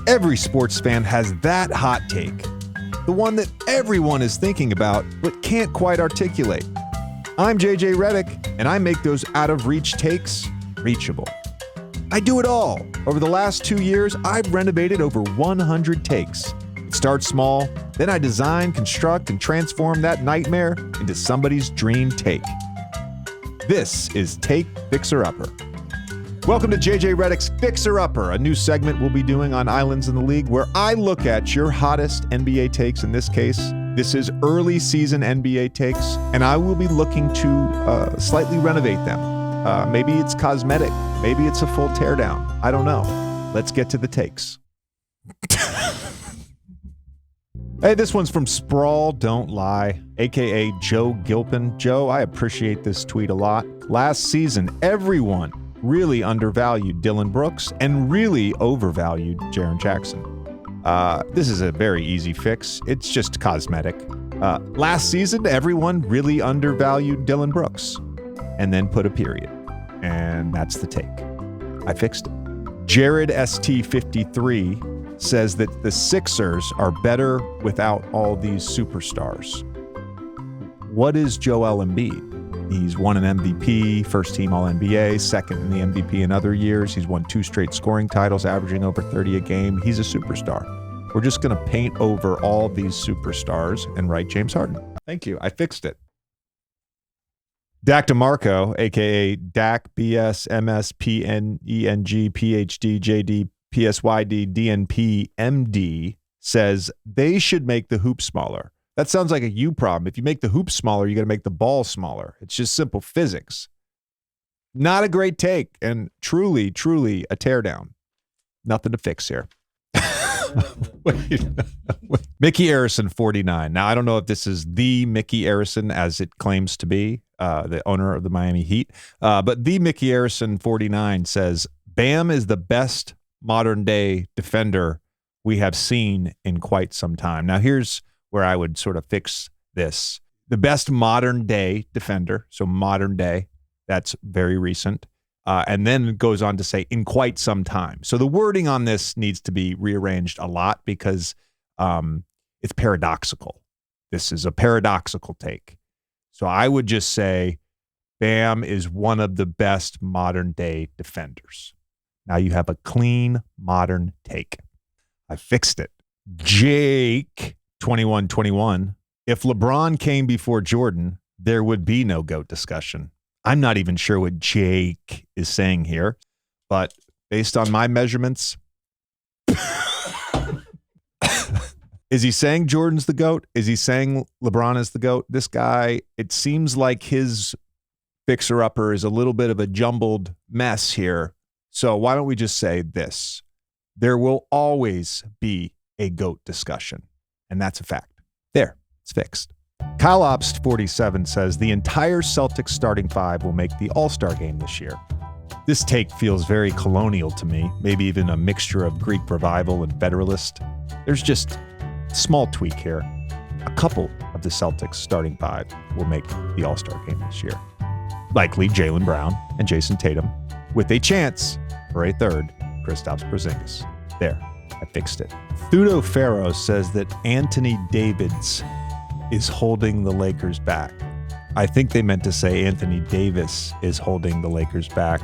Every sports fan has that hot take, the one that everyone is thinking about but can't quite articulate. I'm JJ Redick, and I make those out-of-reach takes reachable. I do it all. Over the last 2 years, I've renovated over 100 takes. It starts small, then I design, construct, and transform that nightmare into somebody's dream take. This is Take Fixer Upper. Welcome to JJ Redick's Fixer Upper, a new segment we'll be doing on Islands in the League where I look at your hottest NBA takes. In this case, this is early season NBA takes, and I will be looking to slightly renovate them. Maybe it's cosmetic. Maybe it's a full teardown. I don't know. Let's get to the takes. Hey, this one's from Sprawl Don't Lie, a.k.a. Joe Gilpin. Joe, I appreciate this tweet a lot. Last season, everyone really undervalued Dillon Brooks and really overvalued Jaren Jackson. This is a very easy fix. It's just cosmetic. Last season, everyone really undervalued Dillon Brooks and then put a period. And that's the take. I fixed it. Jared ST53 says that the Sixers are better without all these superstars. What is Joel Embiid? He's won an MVP, first team All-NBA, second in the MVP in other years. He's won 2 straight scoring titles, averaging over 30 a game. He's a superstar. We're just going to paint over all these superstars and write James Harden. Thank you. I fixed it. Dak Marco, a.k.a. Dak BS MS PNENG PhD JD PSYD DNP MD, says they should make the hoop smaller. That sounds like a you problem. If you make the hoop smaller, you got to make the ball smaller. It's just simple physics. Not a great take, and truly, truly a teardown. Nothing to fix here. Wait. Mickey Arison, 49. Now, I don't know if this is the Mickey Arison as it claims to be, the owner of the Miami Heat, but the Mickey Arison, 49, says, Bam is the best modern-day defender we have seen in quite some time. Now, here's where I would sort of fix this. The best modern day defender, so modern day, that's very recent. And then it goes on to say in quite some time. So the wording on this needs to be rearranged a lot because it's paradoxical. This is a paradoxical take. So I would just say Bam is one of the best modern day defenders. Now you have a clean modern take. I fixed it. Jake 2121. If LeBron came before Jordan, there would be no GOAT discussion. I'm not even sure what Jake is saying here, but based on my measurements, is he saying Jordan's the GOAT? Is he saying LeBron is the GOAT? This guy, it seems like his fixer-upper is a little bit of a jumbled mess here. So why don't we just say this? There will always be a GOAT discussion. And that's a fact. There, it's fixed. Kyle Obst 47 says the entire Celtics starting 5 will make the AllStar Game this year. This take feels very colonial to me, maybe even a mixture of Greek revival and Federalist. There's just a small tweak here. A couple of the Celtics starting 5 will make the AllStar Game this year. Likely Jaylen Brown and Jason Tatum, with a chance for a third, Kristaps Porzingis. There. I fixed it. Thudo Farrow says that Anthony Davis is holding the Lakers back. I think they meant to say Anthony Davis is holding the Lakers back.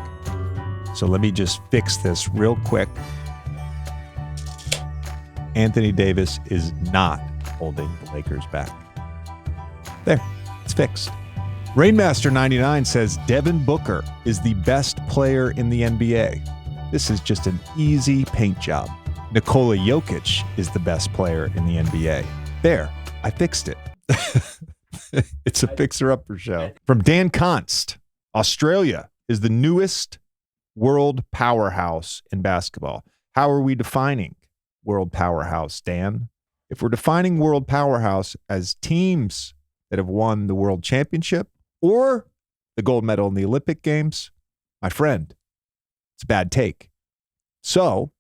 So let me just fix this real quick. Anthony Davis is not holding the Lakers back. There, it's fixed. Rainmaster99 says Devin Booker is the best player in the NBA. This is just an easy paint job. Nikola Jokic is the best player in the NBA. There, I fixed it. It's a fixer-upper show. From Dan Const, Australia is the newest world powerhouse in basketball. How are we defining world powerhouse, Dan? If we're defining world powerhouse as teams that have won the world championship or the gold medal in the Olympic Games, my friend, it's a bad take. So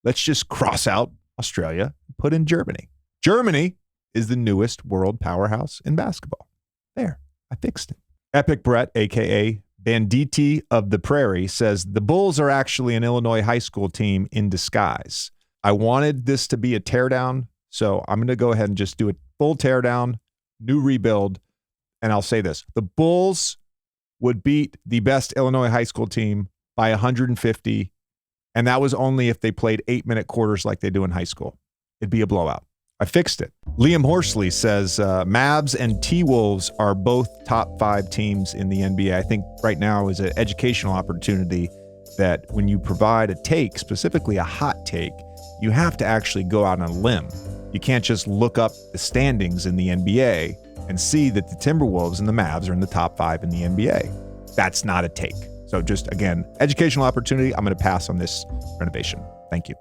let's just cross out Australia and put in Germany. Germany is the newest world powerhouse in basketball. There, I fixed it. Epic Brett, a.k.a. Banditti of the Prairie, says the Bulls are actually an Illinois high school team in disguise. I wanted this to be a teardown, so I'm going to go ahead and just do a full teardown, new rebuild, and I'll say this. The Bulls would beat the best Illinois high school team by 150, and that was only if they played 8-minute quarters like they do in high school. It'd be a blowout. I fixed it. Liam Horsley says Mavs and T-Wolves are both top 5 teams in the NBA. I think right now is an educational opportunity that when you provide a take, specifically a hot take, you have to actually go out on a limb. You can't just look up the standings in the NBA and see that the Timberwolves and the Mavs are in the top 5 in the NBA. That's not a take. So just, again, educational opportunity. I'm going to pass on this renovation. Thank you.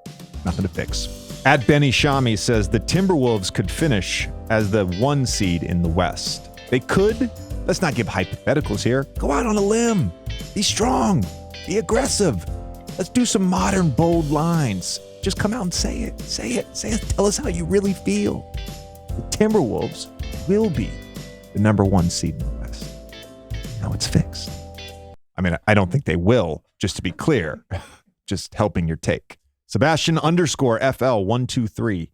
Nothing to fix. At Benny Shami says the Timberwolves could finish as the 1 seed in the West. They could. Let's not give hypotheticals here. Go out on a limb. Be strong. Be aggressive. Let's do some modern, bold lines. Just come out and say it. Say it. Say it. Tell us how you really feel. The Timberwolves will be the number 1 seed in the West. Now it's fixed. I mean, I don't think they will, just to be clear. Just helping your take. Sebastian _FL123.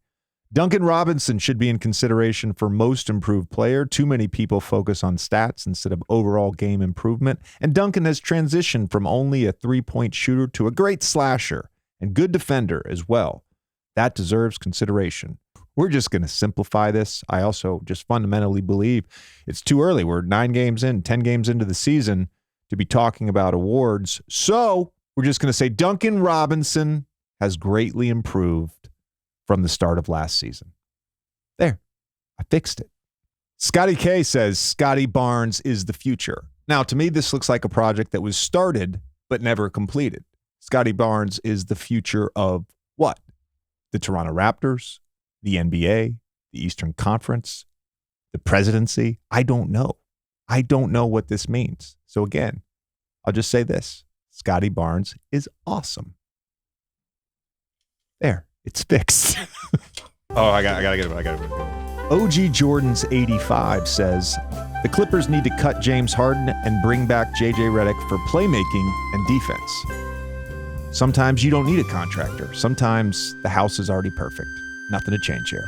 Duncan Robinson should be in consideration for most improved player. Too many people focus on stats instead of overall game improvement. And Duncan has transitioned from only a 3-point shooter to a great slasher and good defender as well. That deserves consideration. We're just going to simplify this. I also just fundamentally believe it's too early. We're 9 games in, 10 games into the season to be talking about awards. So we're just going to say Duncan Robinson has greatly improved from the start of last season. There, I fixed it. Scotty K says Scotty Barnes is the future. Now, to me, this looks like a project that was started but never completed. Scotty Barnes is the future of what? The Toronto Raptors, the NBA, the Eastern Conference, the presidency. I don't know. I don't know what this means. So again, I'll just say this. Scotty Barnes is awesome. There, it's fixed. I gotta get it. OG Jordan's 85 says, the Clippers need to cut James Harden and bring back JJ Redick for playmaking and defense. Sometimes you don't need a contractor. Sometimes the house is already perfect. Nothing to change here.